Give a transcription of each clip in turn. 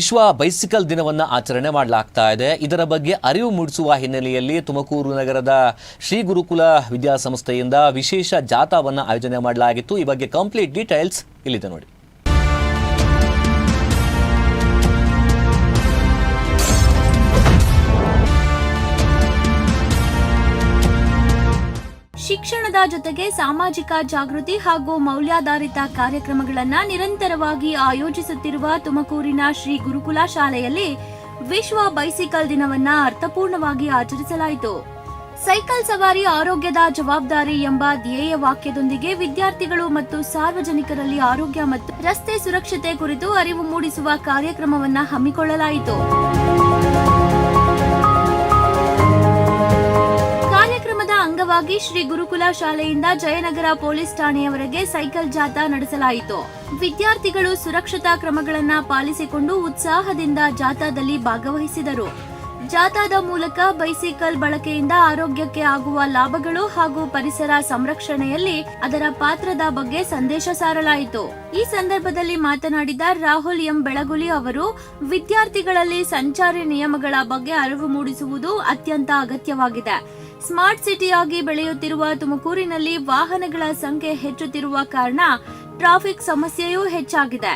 ವಿಶ್ವ ಬೈಸಿಕಲ್ ದಿನವನ್ನು ಆಚರಣೆ ಮಾಡಲಾಗ್ತಾ ಇದೆ. ಇದರ ಬಗ್ಗೆ ಅರಿವು ಮೂಡಿಸುವ ಹಿನ್ನೆಲೆಯಲ್ಲಿ ತುಮಕೂರು ನಗರದ ಶ್ರೀ ಗುರುಕುಲ ವಿದ್ಯಾಸಂಸ್ಥೆಯಿಂದ ವಿಶೇಷ ಜಾಥಾವನ್ನು ಆಯೋಜನೆ ಮಾಡಲಾಗಿತ್ತು. ಈ ಬಗ್ಗೆ ಕಂಪ್ಲೀಟ್ ಡೀಟೇಲ್ಸ್ ಇಲ್ಲಿದೆ ನೋಡಿ. ಶಿಕ್ಷಣದ ಜೊತೆಗೆ ಸಾಮಾಜಿಕ ಜಾಗೃತಿ ಹಾಗೂ ಮೌಲ್ಯಾಧಾರಿತ ಕಾರ್ಯಕ್ರಮಗಳನ್ನು ನಿರಂತರವಾಗಿ ಆಯೋಜಿಸುತ್ತಿರುವ ತುಮಕೂರಿನ ಶ್ರೀ ಗುರುಕುಲ ಶಾಲೆಯಲ್ಲಿ ವಿಶ್ವ ಬೈಸಿಕಲ್ ದಿನವನ್ನ ಅರ್ಥಪೂರ್ಣವಾಗಿ ಆಚರಿಸಲಾಯಿತು. ಸೈಕಲ್ ಸವಾರಿ ಆರೋಗ್ಯದ ಜವಾಬ್ದಾರಿ ಎಂಬ ಧ್ಯೇಯ ವಾಕ್ಯದೊಂದಿಗೆ ವಿದ್ಯಾರ್ಥಿಗಳು ಮತ್ತು ಸಾರ್ವಜನಿಕರಲ್ಲಿ ಆರೋಗ್ಯ ಮತ್ತು ರಸ್ತೆ ಸುರಕ್ಷತೆ ಕುರಿತು ಅರಿವು ಮೂಡಿಸುವ ಕಾರ್ಯಕ್ರಮವನ್ನ ಹಮ್ಮಿಕೊಳ್ಳಲಾಯಿತು. ಅಂಗವಾಗಿ ಶ್ರೀ ಗುರುಕುಲ ಶಾಲೆಯಿಂದ ಜಯನಗರ ಪೊಲೀಸ್ ಠಾಣೆಯವರೆಗೆ ಸೈಕಲ್ ಜಾಥಾ ನಡೆಸಲಾಯಿತು. ವಿದ್ಯಾರ್ಥಿಗಳು ಸುರಕ್ಷತಾ ಕ್ರಮಗಳನ್ನು ಪಾಲಿಸಿಕೊಂಡು ಉತ್ಸಾಹದಿಂದ ಜಾಥಾದಲ್ಲಿ ಭಾಗವಹಿಸಿದರು. ಜಾಥಾದ ಮೂಲಕ ಬೈಸಿಕಲ್ ಬಳಕೆಯಿಂದ ಆರೋಗ್ಯಕ್ಕೆ ಆಗುವ ಲಾಭಗಳು ಹಾಗೂ ಪರಿಸರ ಸಂರಕ್ಷಣೆಯಲ್ಲಿ ಅದರ ಪಾತ್ರದ ಬಗ್ಗೆ ಸಂದೇಶ ಸಾರಲಾಯಿತು. ಈ ಸಂದರ್ಭದಲ್ಲಿ ಮಾತನಾಡಿದ ರಾಹುಲ್ ಎಂ ಬೆಳಗುಲಿ ಅವರು, ವಿದ್ಯಾರ್ಥಿಗಳಲ್ಲಿ ಸಂಚಾರಿ ನಿಯಮಗಳ ಬಗ್ಗೆ ಅರಿವು ಮೂಡಿಸುವುದು ಅತ್ಯಂತ ಅಗತ್ಯವಾಗಿದೆ. ಸ್ಮಾರ್ಟ್ ಸಿಟಿಯಾಗಿ ಬೆಳೆಯುತ್ತಿರುವ ತುಮಕೂರಿನಲ್ಲಿ ವಾಹನಗಳ ಸಂಖ್ಯೆ ಹೆಚ್ಚುತ್ತಿರುವ ಕಾರಣ ಟ್ರಾಫಿಕ್ ಸಮಸ್ಯೆಯೂ ಹೆಚ್ಚಾಗಿದೆ.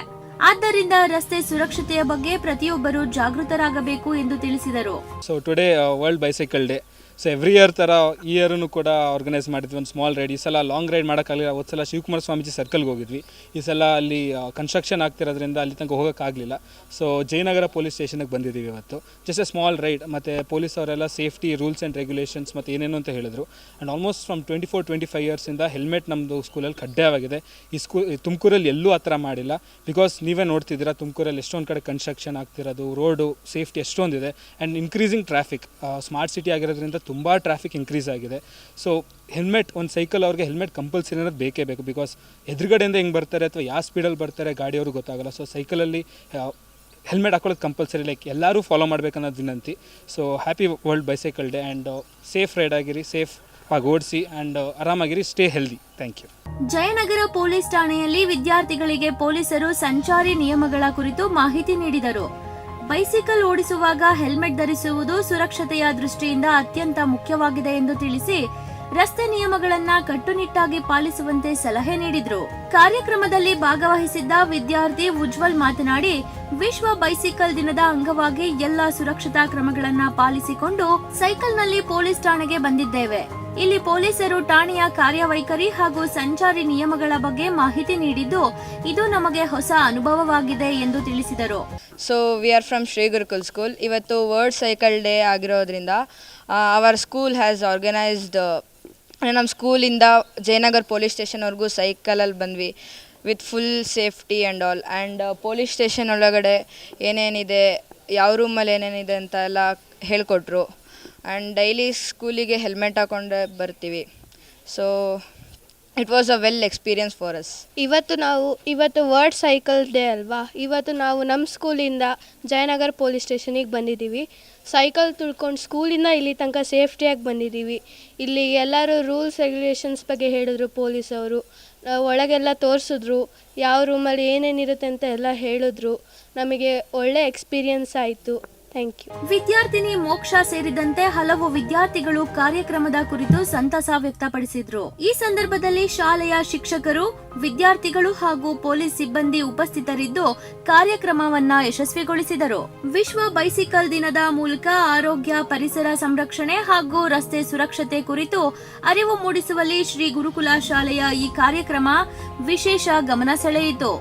ಆದ್ದರಿಂದ ರಸ್ತೆ ಸುರಕ್ಷತೆಯ ಬಗ್ಗೆ ಪ್ರತಿಯೊಬ್ಬರು ಜಾಗೃತರಾಗಬೇಕು ಎಂದು ತಿಳಿಸಿದರು. So today world bicycle day. So every year ಥರ ಈ ಇಯರೂ ಕೂಡ ಆರ್ಗನೈಸ್ ಮಾಡಿದ್ವಿ ಒಂದು ಸ್ಮಾಲ್ ರೈಡ್. ಈ ಸಲ ಲಾಂಗ್ ರೈಡ್ ಮಾಡೋಕ್ಕಾಗಲಿಲ್ಲ. ಒಂದು ಸಲ ಶಿವಕುಮಾರ ಸ್ವಾಮೀಜಿ ಸರ್ಕಲ್ಗೆ ಹೋಗಿದ್ವಿ. ಈ ಸಲ ಅಲ್ಲಿ ಕನ್ಸ್ಟ್ರಕ್ಷನ್ ಆಗ್ತಿರೋದ್ರಿಂದ ಅಲ್ಲಿ ತನಕ ಹೋಗೋಕ್ಕಾಗಲಿಲ್ಲ. ಸೊ ಜಯನಗರ ಪೊಲೀಸ್ ಸ್ಟೇಷನ್ಗೆ ಬಂದಿದ್ದೀವಿ ಇವತ್ತು. Just a small ride. ಮತ್ತು ಪೊಲೀಸ್ ಅವರೆಲ್ಲ ಸೇಫ್ಟಿ ರೂಲ್ಸ್ ಆ್ಯಂಡ್ ರೆಗ್ಯುಲೇಷನ್ಸ್ ಮತ್ತು ಏನೇನು ಅಂತ ಹೇಳಿದ್ರು. ಆ್ಯಂಡ್ ಆಲ್ಮೋಸ್ಟ್ ಫ್ರಮ್ 24-25 ಇಯರ್ಸಿಂದ ಹೆಲ್ಮೆಟ್ ನಮ್ಮದು ಸ್ಕೂಲಲ್ಲಿ ಕಡ್ಡಾಯವಾಗಿದೆ. ಈ ತುಮಕೂರಲ್ಲಿ ಎಲ್ಲೂ ಆ ಥರ ಮಾಡಿಲ್ಲ. ಬಿಕಾಸ್ ನೀವೇ ನೋಡ್ತಿದ್ದೀರಾ ತುಮಕೂರಲ್ಲಿ ಎಷ್ಟೊಂದು ಕಡೆ ಕನ್ಸ್ಟ್ರಕ್ಷನ್ ಆಗ್ತಿರೋದು, ರೋಡು ಸೇಫ್ಟಿ ಎಷ್ಟೊಂದಿದೆ. And increasing traffic, smart city ಆಗಿರೋದ್ರಿಂದ ತುಂಬ ಟ್ರಾಫಿಕ್ ಇನ್ಕ್ರೀಸ್ ಆಗಿದೆ. ಸೊ ಹೆಲ್ಮೆಟ್, ಒಂದು ಸೈಕಲ್ ಅವ್ರಿಗೆ ಹೆಲ್ಮೆಟ್ ಕಂಪಲ್ಸರಿ ಅನ್ನೋದು ಬೇಕೇ ಬೇಕು. ಬಿಕಾಸ್ ಎದುರುಗಡೆಯಿಂದ ಹೆಂಗೆ ಬರ್ತಾರೆ ಅಥವಾ ಯಾವ ಸ್ಪೀಡಲ್ಲಿ ಬರ್ತಾರೆ ಗಾಡಿಯವ್ರಿಗೆ ಗೊತ್ತಾಗಲ್ಲ. ಸೊ ಸೈಕಲಲ್ಲಿ ಹೆಲ್ಮೆಟ್ ಹಾಕೊಳ್ಳೋದು ಕಂಪಲ್ಸರಿ, ಲೈಕ್ ಎಲ್ಲರೂ ಫಾಲೋ ಮಾಡಬೇಕನ್ನೋದು ವಿನಂತಿ. So happy world bicycle day and safe ride ಆಗಿರಿ, ಸೇಫ್ ಆಗಿ ಓಡಿಸಿ ಆ್ಯಂಡ್ ಆರಾಮಾಗಿರಿ, stay healthy. Thank you. Jayanagar police ಠಾಣೆಯಲ್ಲಿ ವಿದ್ಯಾರ್ಥಿಗಳಿಗೆ ಪೊಲೀಸರು ಸಂಚಾರಿ ನಿಯಮಗಳ ಕುರಿತು ಮಾಹಿತಿ ನೀಡಿದರು. ಬೈಸಿಕಲ್ ಓಡಿಸುವಾಗ ಹೆಲ್ಮೆಟ್ ಧರಿಸುವುದು ಸುರಕ್ಷತೆಯ ದೃಷ್ಟಿಯಿಂದ ಅತ್ಯಂತ ಮುಖ್ಯವಾಗಿದೆ ಎಂದು ತಿಳಿಸಿ ರಸ್ತೆ ನಿಯಮಗಳನ್ನ ಕಟ್ಟುನಿಟ್ಟಾಗಿ ಪಾಲಿಸುವಂತೆ ಸಲಹೆ ನೀಡಿದ್ರು. ಕಾರ್ಯಕ್ರಮದಲ್ಲಿ ಭಾಗವಹಿಸಿದ್ದ ವಿದ್ಯಾರ್ಥಿ ಉಜ್ವಲ್ ಮಾತನಾಡಿ, ವಿಶ್ವ ಬೈಸಿಕಲ್ ದಿನದ ಅಂಗವಾಗಿ ಎಲ್ಲ ಸುರಕ್ಷತಾ ಕ್ರಮಗಳನ್ನ ಪಾಲಿಸಿಕೊಂಡು ಸೈಕಲ್ನಲ್ಲಿ ಪೊಲೀಸ್ ಠಾಣೆಗೆ ಬಂದಿದ್ದೇವೆ. ಇಲ್ಲಿ ಪೊಲೀಸರು ಠಾಣೆಯ ಕಾರ್ಯವೈಖರಿ ಹಾಗೂ ಸಂಚಾರಿ ನಿಯಮಗಳ ಬಗ್ಗೆ ಮಾಹಿತಿ ನೀಡಿದ್ದು ಇದು ನಮಗೆ ಹೊಸ ಅನುಭವವಾಗಿದೆ ಎಂದು ತಿಳಿಸಿದರು. So we are from Shri gurukul school. ಇವತ್ತು ವರ್ಲ್ಡ್ ಸೈಕಲ್ ಡೇ ಆಗಿರೋದ್ರಿಂದ ಅವರ್ ಸ್ಕೂಲ್ ಹ್ಯಾಸ್ ಆರ್ಗನೈಸ್ಡ್, ನಮ್ಮ ಸ್ಕೂಲಿಂದ ಜಯನಗರ್ ಪೊಲೀಸ್ ಸ್ಟೇಷನ್ವರೆಗೂ ಸೈಕಲಲ್ಲಿ ಬಂದ್ವಿ with full safety and all. And police station ಒಳಗಡೆ ಏನೇನಿದೆ, ಯಾವ ರೂಮಲ್ಲಿ ಏನೇನಿದೆ ಅಂತ ಎಲ್ಲ ಹೇಳಿಕೊಟ್ರು. ಆ್ಯಂಡ್ ಡೈಲಿ ಸ್ಕೂಲಿಗೆ ಹೆಲ್ಮೆಟ್ ಹಾಕ್ಕೊಂಡ್ರೆ ಬರ್ತೀವಿ. So it was a well experience for us. ಇವತ್ತು ವರ್ಲ್ಡ್ ಸೈಕಲ್ ಡೇ ಅಲ್ವಾ. ಇವತ್ತು ನಾವು ನಮ್ಮ ಸ್ಕೂಲಿಂದ ಜಯನಗರ ಪೊಲೀಸ್ ಸ್ಟೇಷನಿಗೆ ಬಂದಿದ್ದೀವಿ. ಸೈಕಲ್ ತುಳ್ಕೊಂಡು ಸ್ಕೂಲಿಂದ ಇಲ್ಲಿ ತನಕ ಸೇಫ್ಟಿಯಾಗಿ ಬಂದಿದ್ದೀವಿ. ಇಲ್ಲಿ ಎಲ್ಲರೂ ರೂಲ್ಸ್ ರೆಗ್ಯುಲೇಷನ್ಸ್ ಬಗ್ಗೆ ಹೇಳಿದ್ರು ಪೊಲೀಸವರು. ಒಳಗೆಲ್ಲ ತೋರಿಸಿದ್ರು, ಯಾವ ರೂಮಲ್ಲಿ ಏನೇನಿರುತ್ತೆ ಅಂತ ಎಲ್ಲ ಹೇಳಿದ್ರು. ನಮಗೆ ಒಳ್ಳೆ ಎಕ್ಸ್ಪೀರಿಯನ್ಸ್ ಆಯಿತು. Thank you. ವಿದ್ಯಾರ್ಥಿನಿ ಮೋಕ್ಷ ಸೇರಿದಂತೆ ಹಲವು ವಿದ್ಯಾರ್ಥಿಗಳು ಕಾರ್ಯಕ್ರಮದ ಕುರಿತು ಸಂತಸ ವ್ಯಕ್ತಪಡಿಸಿದ್ರು. ಈ ಸಂದರ್ಭದಲ್ಲಿ ಶಾಲೆಯ ಶಿಕ್ಷಕರು, ವಿದ್ಯಾರ್ಥಿಗಳು ಹಾಗೂ ಪೊಲೀಸ್ ಸಿಬ್ಬಂದಿ ಉಪಸ್ಥಿತರಿದ್ದು ಕಾರ್ಯಕ್ರಮವನ್ನ ಯಶಸ್ವಿಗೊಳಿಸಿದರು. ವಿಶ್ವ ಬೈಸಿಕಲ್ ದಿನದ ಮೂಲಕ ಆರೋಗ್ಯ, ಪರಿಸರ ಸಂರಕ್ಷಣೆ ಹಾಗೂ ರಸ್ತೆ ಸುರಕ್ಷತೆ ಕುರಿತು ಅರಿವು ಮೂಡಿಸುವಲ್ಲಿ ಶ್ರೀ ಗುರುಕುಲ ಶಾಲೆಯ ಈ ಕಾರ್ಯಕ್ರಮ ವಿಶೇಷ ಗಮನ ಸೆಳೆಯಿತು.